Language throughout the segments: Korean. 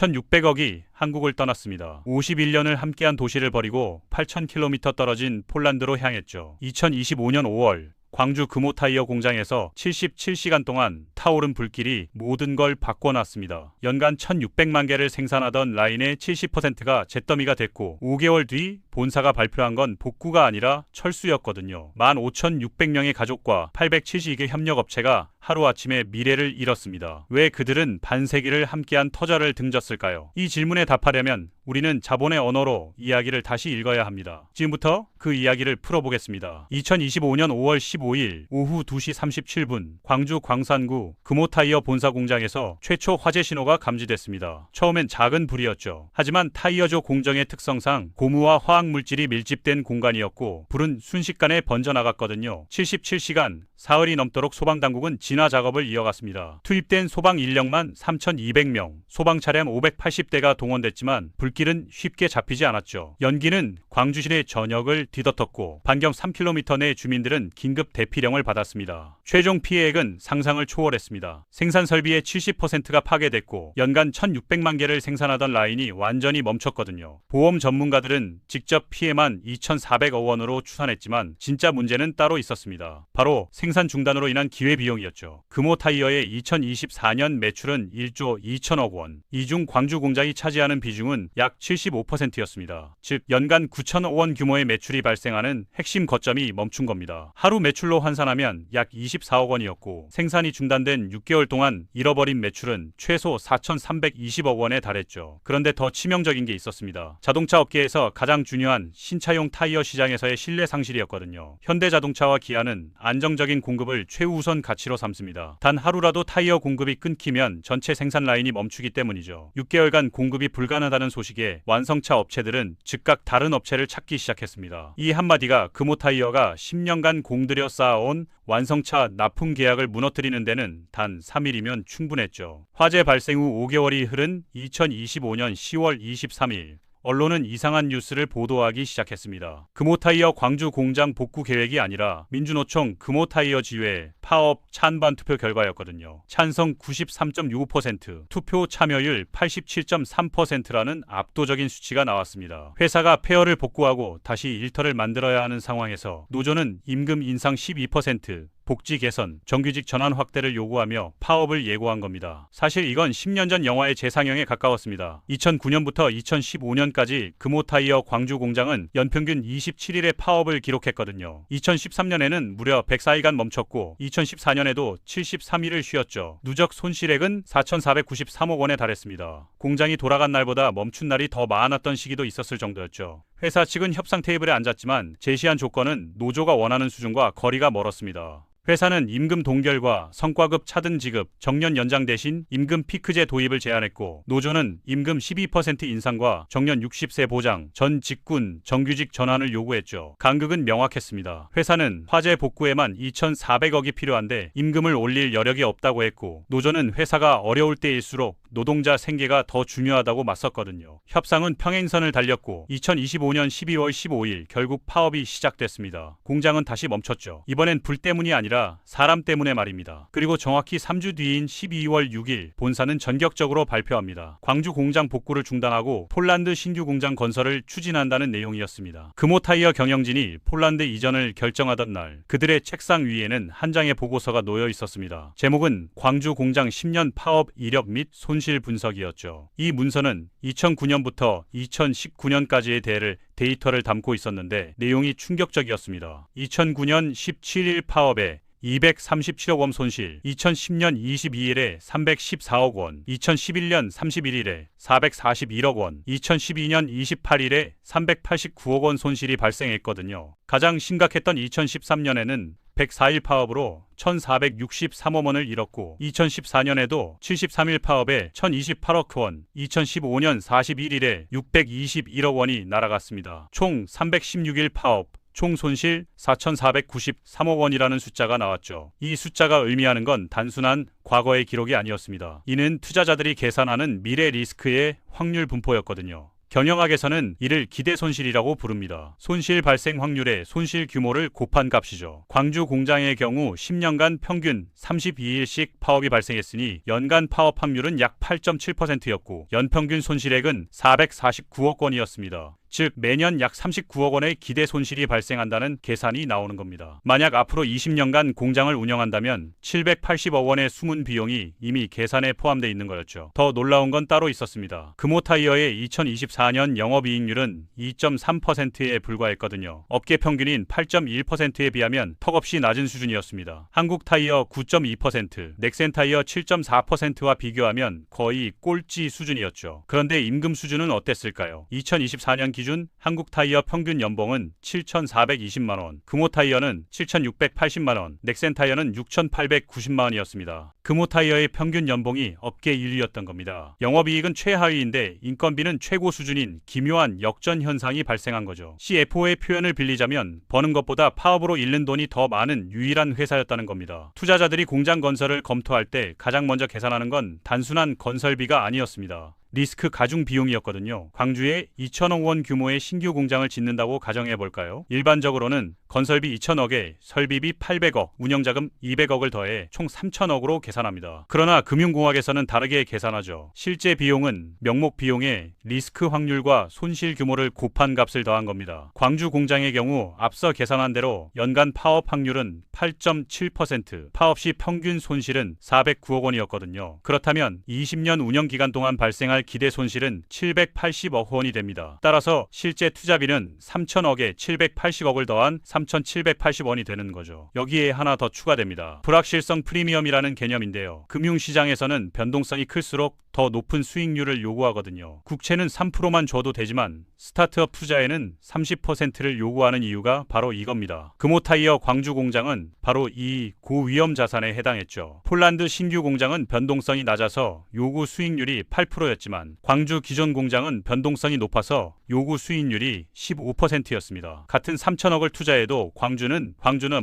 1,600억이 한국을 떠났습니다. 51년을 함께한 도시를 버리고 8,000km 떨어진 폴란드로 향했죠. 2025년 5월 광주 금호타이어 공장에서 77시간 동안 타오른 불길이 모든 걸 바꿔놨습니다. 연간 1,600만 개를 생산하던 라인의 70%가 잿더미가 됐고 5개월 뒤 본사가 발표한 건 복구가 아니라 철수였거든요. 15,600명의 가족과 872개 협력업체가 하루아침에 미래를 잃었습니다. 왜 그들은 반세기를 함께한 터전을 등졌을까요? 이 질문에 답하려면 우리는 자본의 언어로 이야기를 다시 읽어야 합니다. 지금부터 그 이야기를 풀어보겠습니다. 2025년 5월 15일 오후 2시 37분 광주 광산구 금호타이어 본사 공장에서 최초 화재 신호가 감지됐습니다. 처음엔 작은 불이었죠. 하지만 타이어조 공정의 특성상 고무와 화학물질이 밀집된 공간이었고 불은 순식간에 번져나갔거든요. 77시간, 사흘이 넘도록 소방당국은 진화 작업을 이어갔습니다. 투입된 소방 인력만 3,200명, 소방 차량 580대가 동원됐지만 불길은 쉽게 잡히지 않았죠. 연기는 광주시내 전역을 뒤덮었고 반경 3km 내 주민들은 긴급 대피령을 받았습니다. 최종 피해액은 상상을 초월했습니다. 생산 설비의 70%가 파괴됐고 연간 1,600만 개를 생산하던 라인이 완전히 멈췄거든요. 보험 전문가들은 직접 피해만 2,400억 원으로 추산했지만 진짜 문제는 따로 있었습니다. 바로 생산 중단으로 인한 기회비용이었죠. 금호타이어의 2024년 매출은 1조 2천억 원, 이 중 광주 공장이 차지하는 비중은 약 75%였습니다. 즉 연간 9천억 원 규모의 매출이 발생하는 핵심 거점이 멈춘 겁니다. 하루 매출로 환산하면 약 24억 원이었고 생산이 중단된 6개월 동안 잃어버린 매출은 최소 4,320억 원에 달했죠. 그런데 더 치명적인 게 있었습니다. 자동차 업계에서 가장 중요한 신차용 타이어 시장에서의 신뢰 상실이었거든요. 현대자동차와 기아는 안정적인 공급을 최우선 가치로 삼습니다. 단 하루라도 타이어 공급이 끊기면 전체 생산 라인이 멈추기 때문이죠. 6개월간 공급이 불가능하다는 소식에 완성차 업체들은 즉각 다른 업체를 찾기 시작했습니다. 이 한마디가 금호타이어가 10년간 공들여 쌓아온 완성차 납품 계약을 무너뜨리는 데는 단 3일이면 충분했죠. 화재 발생 후 5개월이 흐른 2025년 10월 23일 언론은 이상한 뉴스를 보도하기 시작했습니다. 금호타이어 광주 공장 복구 계획이 아니라 민주노총 금호타이어 지회 파업 찬반 투표 결과였거든요. 찬성 93.65%, 투표 참여율 87.3%라는 압도적인 수치가 나왔습니다. 회사가 폐허를 복구하고 다시 일터를 만들어야 하는 상황에서 노조는 임금 인상 12%, 복지 개선, 정규직 전환 확대를 요구하며 파업을 예고한 겁니다. 사실 이건 10년 전 영화의 재상영에 가까웠습니다. 2009년부터 2015년까지 금호타이어 광주 공장은 연평균 27일의 파업을 기록했거든요. 2013년에는 무려 104일간 멈췄고 2014년에도 73일을 쉬었죠. 누적 손실액은 4,493억 원에 달했습니다. 공장이 돌아간 날보다 멈춘 날이 더 많았던 시기도 있었을 정도였죠. 회사 측은 협상 테이블에 앉았지만 제시한 조건은 노조가 원하는 수준과 거리가 멀었습니다. 회사는 임금 동결과 성과급 차등 지급, 정년 연장 대신 임금 피크제 도입을 제안했고 노조는 임금 12% 인상과 정년 60세 보장, 전 직군, 정규직 전환을 요구했죠. 간극은 명확했습니다. 회사는 화재 복구에만 2,400억이 필요한데 임금을 올릴 여력이 없다고 했고 노조는 회사가 어려울 때일수록 노동자 생계가 더 중요하다고 맞섰거든요. 협상은 평행선을 달렸고 2025년 12월 15일 결국 파업이 시작됐습니다. 공장은 다시 멈췄죠. 이번엔 불 때문이 아니라 사람 때문에 말입니다. 그리고 정확히 3주 뒤인 12월 6일 본사는 전격적으로 발표합니다. 광주 공장 복구를 중단하고 폴란드 신규 공장 건설을 추진한다는 내용이었습니다. 금호타이어 경영진이 폴란드 이전을 결정하던 날 그들의 책상 위에는 한 장의 보고서가 놓여 있었습니다. 제목은 광주 공장 10년 파업 이력 및 손실 분석이었죠. 이 문서는 2009년부터 2019년까지의 데이터를 담고 있었는데 내용이 충격적이었습니다. 2009년 17일 파업에 237억 원 손실, 2010년 22일에 314억 원, 2011년 31일에 441억 원, 2012년 28일에 389억 원 손실이 발생했거든요. 가장 심각했던 2013년에는 104일 파업으로 1,463억 원을 잃었고 2014년에도 73일 파업에 1,028억 원, 2015년 41일에 621억 원이 날아갔습니다. 총 316일 파업, 총 손실 4,493억 원이라는 숫자가 나왔죠. 이 숫자가 의미하는 건 단순한 과거의 기록이 아니었습니다. 이는 투자자들이 계산하는 미래 리스크의 확률 분포였거든요. 경영학에서는 이를 기대 손실이라고 부릅니다. 손실 발생 확률의 손실 규모를 곱한 값이죠. 광주 공장의 경우 10년간 평균 32일씩 파업이 발생했으니 연간 파업 확률은 약 8.7%였고 연평균 손실액은 449억 원이었습니다. 즉 매년 약 39억 원의 기대 손실이 발생한다는 계산이 나오는 겁니다. 만약 앞으로 20년간 공장을 운영한다면 780억 원의 숨은 비용이 이미 계산에 포함되어 있는 거였죠. 더 놀라운 건 따로 있었습니다. 금호타이어의 2024년 영업이익률은 2.3%에 불과했거든요. 업계 평균인 8.1%에 비하면 턱없이 낮은 수준이었습니다. 한국타이어 9.2%, 넥센타이어 7.4%와 비교하면 거의 꼴찌 수준이었죠. 그런데 임금 수준은 어땠을까요? 2024년 기준 한국타이어 평균 연봉은 7,420만원, 금호타이어는 7,680만원, 넥센타이어는 6,890만원이었습니다. 금호타이어의 평균 연봉이 업계 1위였던 겁니다. 영업이익은 최하위인데 인건비는 최고 수준인 기묘한 역전 현상이 발생한 거죠. CFO의 표현을 빌리자면 버는 것보다 파업으로 잃는 돈이 더 많은 유일한 회사였다는 겁니다. 투자자들이 공장 건설을 검토할 때 가장 먼저 계산하는 건 단순한 건설비가 아니었습니다. 리스크 가중 비용이었거든요. 광주에 2천억 원 규모의 신규 공장을 짓는다고 가정해볼까요? 일반적으로는 건설비 2천억에 설비비 800억, 운영자금 200억을 더해 총 3천억으로 계산합니다. 그러나 금융공학에서는 다르게 계산하죠. 실제 비용은 명목 비용에 리스크 확률과 손실 규모를 곱한 값을 더한 겁니다. 광주 공장의 경우 앞서 계산한 대로 연간 파업 확률은 8.7%, 파업 시 평균 손실은 409억 원이었거든요. 그렇다면 20년 운영 기간 동안 발생할 기대 손실은 780억 원이 됩니다. 따라서 실제 투자비는 3천억에 780억을 더한 3,780원이 되는 거죠. 여기에 하나 더 추가됩니다. 불확실성 프리미엄이라는 개념인데요. 금융시장에서는 변동성이 클수록 더 높은 수익률을 요구하거든요. 국채는 3%만 줘도 되지만 스타트업 투자에는 30%를 요구하는 이유가 바로 이겁니다. 금호타이어 광주 공장은 바로 이 고위험 자산에 해당했죠. 폴란드 신규 공장은 변동성이 낮아서 요구 수익률이 8%였지만 광주 기존 공장은 변동성이 높아서 요구 수익률이 15%였습니다. 같은 3천억을 투자해도 광주는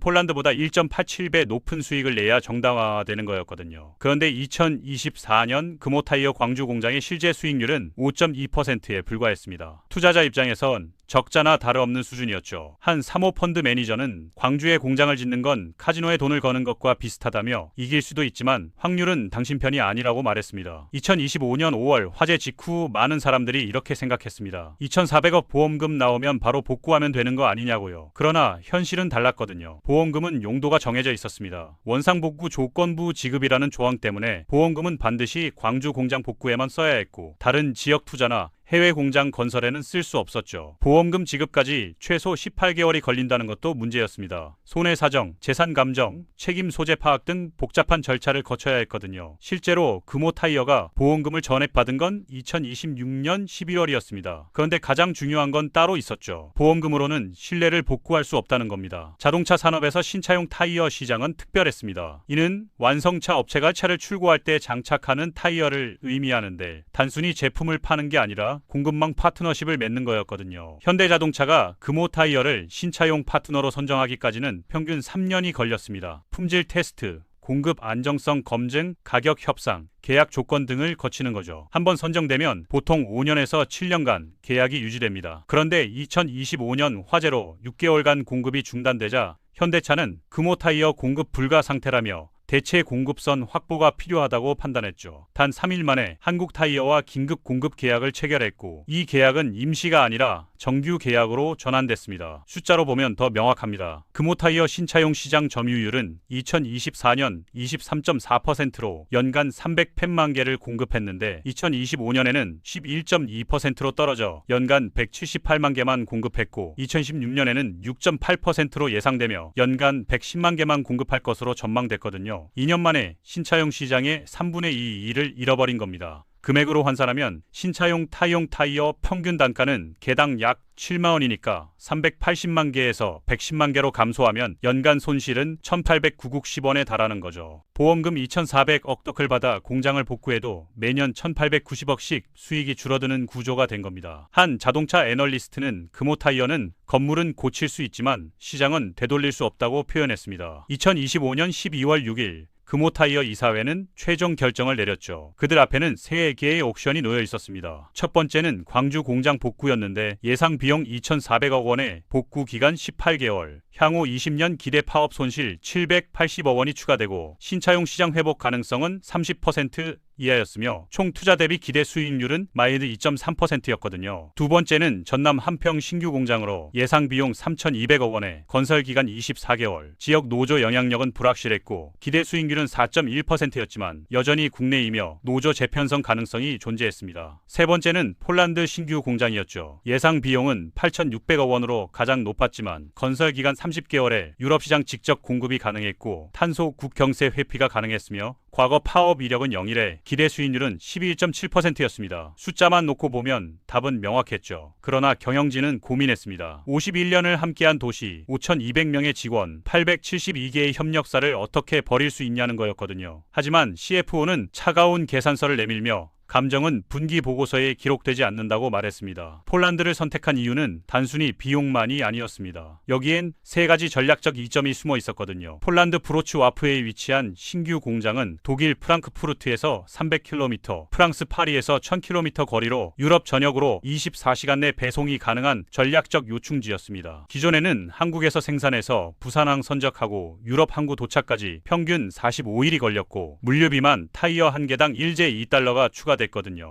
폴란드보다 1.87배 높은 수익을 내야 정당화되는 거였거든요. 그런데 2024년 금호타이어 광주 공장의 실제 수익률은 5.2%에 불과했습니다. 투자자 입장에선 적자나 다름없는 수준이었죠. 한 사모펀드 매니저는 광주에 공장을 짓는 건 카지노에 돈을 거는 것과 비슷하다며 이길 수도 있지만 확률은 당신 편이 아니라고 말했습니다. 2025년 5월 화재 직후 많은 사람들이 이렇게 생각했습니다. 2,400억 보험금 나오면 바로 복구하면 되는 거 아니냐고요. 그러나 현실은 달랐거든요. 보험금은 용도가 정해져 있었습니다. 원상복구 조건부 지급이라는 조항 때문에 보험금은 반드시 광주 공장 복구에만 써야 했고 다른 지역 투자나 해외 공장 건설에는 쓸 수 없었죠. 보험금 지급까지 최소 18개월이 걸린다는 것도 문제였습니다. 손해사정, 재산감정, 책임 소재 파악 등 복잡한 절차를 거쳐야 했거든요. 실제로 금호타이어가 보험금을 전액받은 건 2026년 12월이었습니다. 그런데 가장 중요한 건 따로 있었죠. 보험금으로는 신뢰를 복구할 수 없다는 겁니다. 자동차 산업에서 신차용 타이어 시장은 특별했습니다. 이는 완성차 업체가 차를 출고할 때 장착하는 타이어를 의미하는데 단순히 제품을 파는 게 아니라 공급망 파트너십을 맺는 거였거든요. 현대자동차가 금호타이어를 신차용 파트너로 선정하기까지는 평균 3년이 걸렸습니다. 품질 테스트, 공급 안정성 검증, 가격 협상, 계약 조건 등을 거치는 거죠. 한번 선정되면 보통 5년에서 7년간 계약이 유지됩니다. 그런데 2025년 화재로 6개월간 공급이 중단되자 현대차는 금호타이어 공급 불가 상태라며 대체 공급선 확보가 필요하다고 판단했죠. 단 3일 만에 한국타이어와 긴급 공급 계약을 체결했고 이 계약은 임시가 아니라 정규 계약으로 전환됐습니다. 숫자로 보면 더 명확합니다. 금호타이어 신차용 시장 점유율은 2024년 23.4%로 연간 300만 개를 공급했는데 2025년에는 11.2%로 떨어져 연간 178만 개만 공급했고 2016년에는 6.8%로 예상되며 연간 110만 개만 공급할 것으로 전망됐거든요. 2년 만에 신차용 시장의 3분의 2 일을 잃어버린 겁니다. 금액으로 환산하면 신차용 타이어 평균 단가는 개당 약 7만 원이니까 380만 개에서 110만 개로 감소하면 연간 손실은 1,890원에 달하는 거죠. 보험금 2,400억 덕을 받아 공장을 복구해도 매년 1,890억씩 수익이 줄어드는 구조가 된 겁니다. 한 자동차 애널리스트는 금호타이어는 건물은 고칠 수 있지만 시장은 되돌릴 수 없다고 표현했습니다. 2025년 12월 6일 금호타이어 이사회는 최종 결정을 내렸죠. 그들 앞에는 3개의 옵션이 놓여 있었습니다. 첫 번째는 광주 공장 복구였는데 예상 비용 2,400억 원에 복구 기간 18개월, 향후 20년 기대 파업 손실 780억 원이 추가되고 신차용 시장 회복 가능성은 30% 이하였으며 총 투자 대비 기대 수익률은 마이너스 2.3%였거든요. 두 번째는 전남 한평 신규 공장으로 예상 비용 3,200억 원에 건설 기간 24개월, 지역 노조 영향력은 불확실했고 기대 수익률은 4.1%였지만 여전히 국내이며 노조 재편성 가능성이 존재했습니다. 세 번째는 폴란드 신규 공장이었죠. 예상 비용은 8,600억 원으로 가장 높았지만 건설 기간 30개월에 유럽 시장 직접 공급이 가능했고 탄소 국경세 회피가 가능했으며 과거 파업 이력은 0일에 기대 수익률은 12.7%였습니다. 숫자만 놓고 보면 답은 명확했죠. 그러나 경영진은 고민했습니다. 51년을 함께한 도시, 5,200명의 직원, 872개의 협력사를 어떻게 버릴 수 있냐는 거였거든요. 하지만 CFO는 차가운 계산서를 내밀며 감정은 분기 보고서에 기록되지 않는다고 말했습니다. 폴란드를 선택한 이유는 단순히 비용만이 아니었습니다. 여기엔 3가지 전략적 이점이 숨어 있었거든요. 폴란드 브로츠와프에 위치한 신규 공장은 독일 프랑크푸르트에서 300km, 프랑스 파리에서 1000km 거리로 유럽 전역으로 24시간 내 배송이 가능한 전략적 요충지였습니다. 기존에는 한국에서 생산해서 부산항 선적하고 유럽 항구 도착까지 평균 45일이 걸렸고 물류비만 타이어 한 개당 1제 2달러가 추가됐거든요.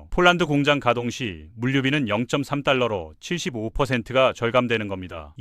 폴란드 공장 가동 시 물류비는 0.3달러로 75%가 절감되는 겁니다.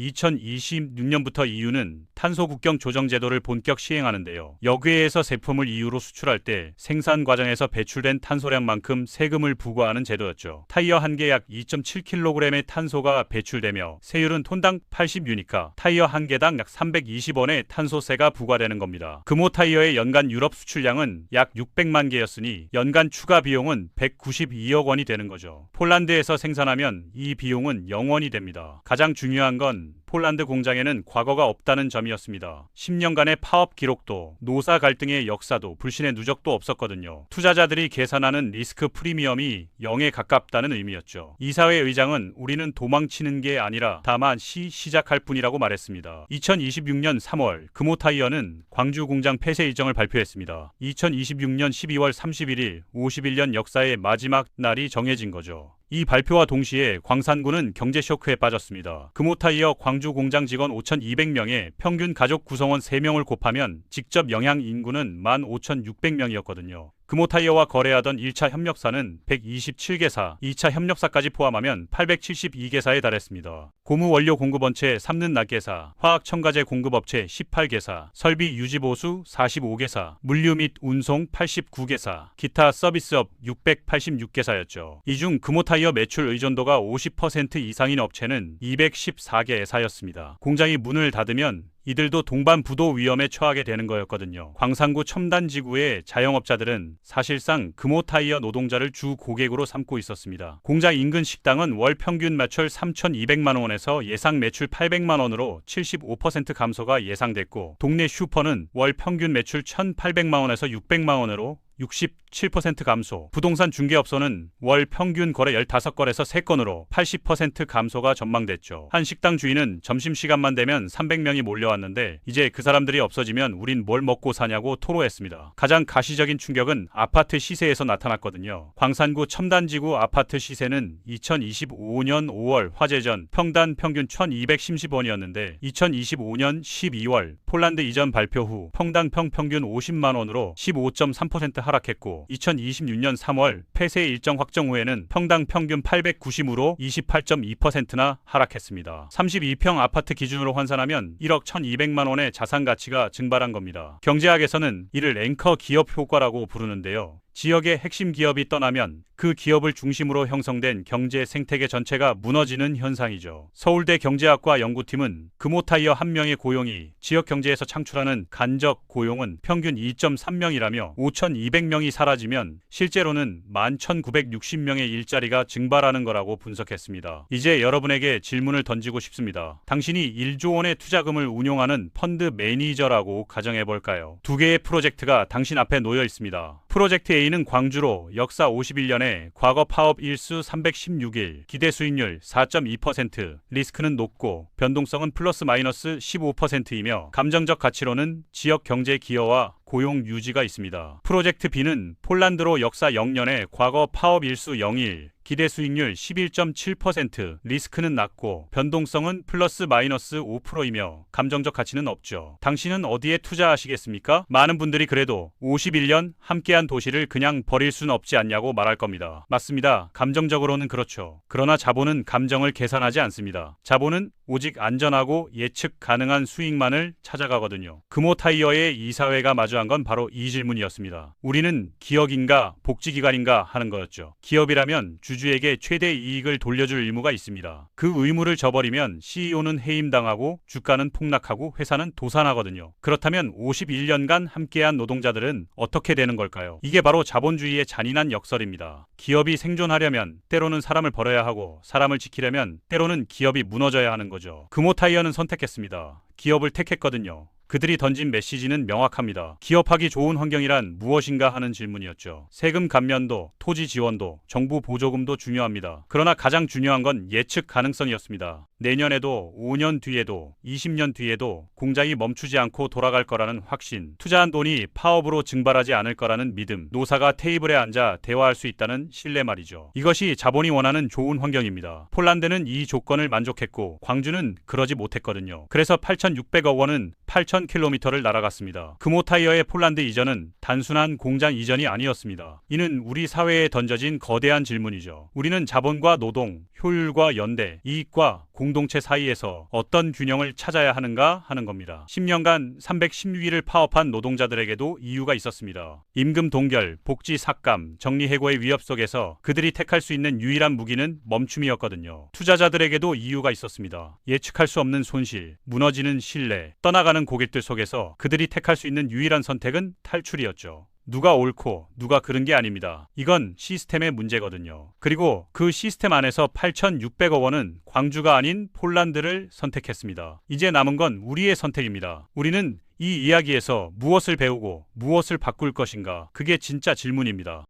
2026년부터 EU는 탄소 국경 조정 제도를 본격 시행하는데요. 역외에서 제품을 EU로 수출할 때 생산 과정에서 배출된 탄소량만큼 세금을 부과하는 제도였죠. 타이어 한 개 약 2.7kg의 탄소가 배출되며 세율은 톤당 80유니카, 타이어 한 개당 약 320원의 탄소세가 부과되는 겁니다. 금호 타이어의 연간 유럽 수출량은 약 600만 개였으니 연간 추가 비용은 192억 원이 되는 거죠. 폴란드에서 생산하면 이 비용은 0원이 됩니다. 가장 중요한 건 폴란드 공장에는 과거가 없다는 점이었습니다. 10년간의 파업 기록도, 노사 갈등의 역사도, 불신의 누적도 없었거든요. 투자자들이 계산하는 리스크 프리미엄이 0에 가깝다는 의미였죠. 이사회 의장은 우리는 도망치는 게 아니라 다만 시작할 뿐이라고 말했습니다. 2026년 3월 금호타이어는 광주 공장 폐쇄 일정을 발표했습니다. 2026년 12월 31일 51년 역사의 마지막 날이 정해진 거죠. 이 발표와 동시에 광산구는 경제 쇼크에 빠졌습니다. 금호타이어 광주 공장 직원 5,200명에 평균 가족 구성원 3명을 곱하면 직접 영향 인구는 15,600명이었거든요. 금호타이어와 거래하던 1차 협력사는 127개사, 2차 협력사까지 포함하면 872개사에 달했습니다. 고무 원료 공급업체 3는 낱개사, 화학 첨가제 공급업체 18개사, 설비 유지보수 45개사, 물류 및 운송 89개사, 기타 서비스업 686개사였죠. 이 중 금호타이어 매출 의존도가 50% 이상인 업체는 214개사였습니다. 공장이 문을 닫으면 이들도 동반부도 위험에 처하게 되는 거였거든요. 광산구 첨단지구의 자영업자들은 사실상 금호타이어 노동자를 주 고객으로 삼고 있었습니다. 공장 인근 식당은 월 평균 매출 3,200만 원에서 예상 매출 800만 원으로 75% 감소가 예상됐고 동네 슈퍼는 월 평균 매출 1,800만 원에서 600만 원으로 67% 감소, 부동산 중개업소는 월 평균 거래 15건에서 3건으로 80% 감소가 전망됐죠. 한 식당 주인은 점심시간만 되면 300명이 몰려왔는데 이제 그 사람들이 없어지면 우린 뭘 먹고 사냐고 토로했습니다. 가장 가시적인 충격은 아파트 시세에서 나타났거든요. 광산구 첨단지구 아파트 시세는 2025년 5월 화재 전 평당 평균 1,210원이었는데 2025년 12월 폴란드 이전 발표 후 평당 평균 50만 원으로 15.3% 하락했고 2026년 3월 폐쇄 일정 확정 후에는 평당 평균 890으로 28.2%나 하락했습니다. 32평 아파트 기준으로 환산하면 1억 1,200만 원의 자산 가치가 증발한 겁니다. 경제학에서는 이를 앵커 기업 효과라고 부르는데요. 지역의 핵심 기업이 떠나면 그 기업을 중심으로 형성된 경제 생태계 전체가 무너지는 현상이죠. 서울대 경제학과 연구팀은 금호타이어 한 명의 고용이 지역 경제에서 창출하는 간접 고용은 평균 2.3명이라며 5,200명이 사라지면 실제로는 11,960명의 일자리가 증발하는 거라고 분석했습니다. 이제 여러분에게 질문을 던지고 싶습니다. 당신이 1조 원의 투자금을 운용하는 펀드 매니저라고 가정해볼까요? 2개의 프로젝트가 당신 앞에 놓여 있습니다. 프로젝트 A는 광주로 역사 51년에 과거 파업 일수 316일, 기대 수익률 4.2%, 리스크는 높고 변동성은 플러스 마이너스 15%이며 감정적 가치로는 지역 경제 기여와 고용 유지가 있습니다. 프로젝트 B는 폴란드로 역사 0년에 과거 파업 일수 0일, 기대 수익률 11.7%, 리스크는 낮고 변동성은 플러스 마이너스 5%이며 감정적 가치는 없죠. 당신은 어디에 투자하시겠습니까? 많은 분들이 그래도 51년 함께한 도시를 그냥 버릴 순 없지 않냐고 말할 겁니다. 맞습니다. 감정적으로는 그렇죠. 그러나 자본은 감정을 계산하지 않습니다. 자본은 오직 안전하고 예측 가능한 수익만을 찾아가거든요. 금호타이어의 이사회가 마주한 건 바로 이 질문이었습니다. 우리는 기업인가 복지기관인가 하는 거였죠. 기업이라면 주주에게 최대 이익을 돌려줄 의무가 있습니다. 그 의무를 저버리면 CEO는 해임당하고 주가는 폭락하고 회사는 도산하거든요. 그렇다면 51년간 함께한 노동자들은 어떻게 되는 걸까요? 이게 바로 자본주의의 잔인한 역설입니다. 기업이 생존하려면 때로는 사람을 버려야 하고 사람을 지키려면 때로는 기업이 무너져야 하는 거죠. 금호타이어는 선택했습니다. 기업을 택했거든요. 그들이 던진 메시지는 명확합니다. 기업하기 좋은 환경이란 무엇인가 하는 질문이었죠. 세금 감면도, 토지 지원도, 정부 보조금도 중요합니다. 그러나 가장 중요한 건 예측 가능성이었습니다. 내년에도 5년 뒤에도 20년 뒤에도 공장이 멈추지 않고 돌아갈 거라는 확신, 투자한 돈이 파업으로 증발하지 않을 거라는 믿음, 노사가 테이블에 앉아 대화할 수 있다는 신뢰 말이죠. 이것이 자본이 원하는 좋은 환경입니다. 폴란드는 이 조건을 만족했고 광주는 그러지 못했거든요. 그래서 8,600억 원은 8,000km를 날아갔습니다. 금호타이어의 폴란드 이전은 단순한 공장 이전이 아니었습니다. 이는 우리 사회에 던져진 거대한 질문이죠. 우리는 자본과 노동, 효율과 연대, 이익과 공동체 사이에서 어떤 균형을 찾아야 하는가 하는 겁니다. 10년간 316일을 파업한 노동자들에게도 이유가 있었습니다. 임금 동결, 복지 삭감, 정리해고의 위협 속에서 그들이 택할 수 있는 유일한 무기는 멈춤이었거든요. 투자자들에게도 이유가 있었습니다. 예측할 수 없는 손실, 무너지는 신뢰, 떠나가는 고객들 속에서 그들이 택할 수 있는 유일한 선택은 탈출이었죠. 누가 옳고 누가 그른 게 아닙니다. 이건 시스템의 문제거든요. 그리고 그 시스템 안에서 8,600억 원은 광주가 아닌 폴란드를 선택했습니다. 이제 남은 건 우리의 선택입니다. 우리는 이 이야기에서 무엇을 배우고 무엇을 바꿀 것인가? 그게 진짜 질문입니다.